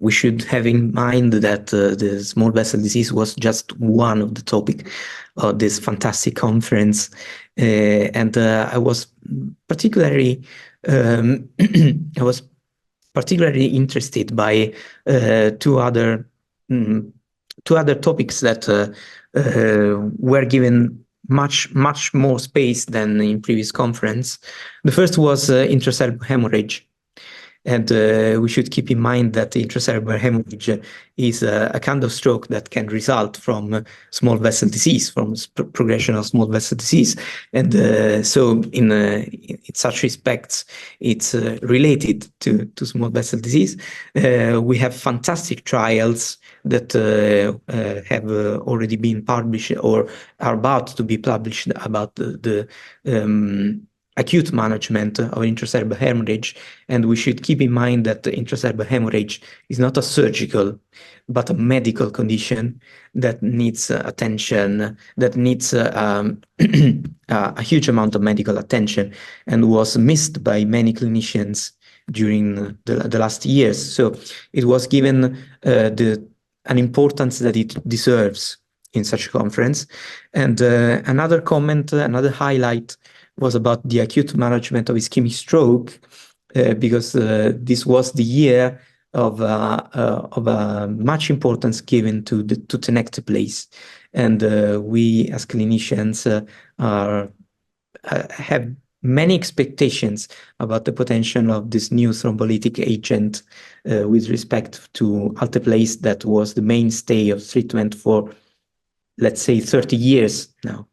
we should have in mind that the small vessel disease was just one of the topic of this fantastic conference, and I was particularly interested by two other topics that were given much more space than in previous conference. The first was intracerebral hemorrhage. And we should keep in mind that intracerebral hemorrhage is a kind of stroke that can result from small vessel disease, from progression of small vessel disease. And so in such respects, it's related to small vessel disease. We have fantastic trials that have already been published or are about to be published about the acute management of intracerebral hemorrhage. And we should keep in mind that intracerebral hemorrhage is not a surgical, but a medical condition that needs attention, that needs a huge amount of medical attention, and was missed by many clinicians during the last years. So it was given an importance that it deserves in such a conference. And another comment, another highlight was about the acute management of ischemic stroke, because this was the year of much importance given to Tenecteplase, and we as clinicians have many expectations about the potential of this new thrombolytic agent with respect to alteplase that was the mainstay of treatment for, let's say, 30 years now.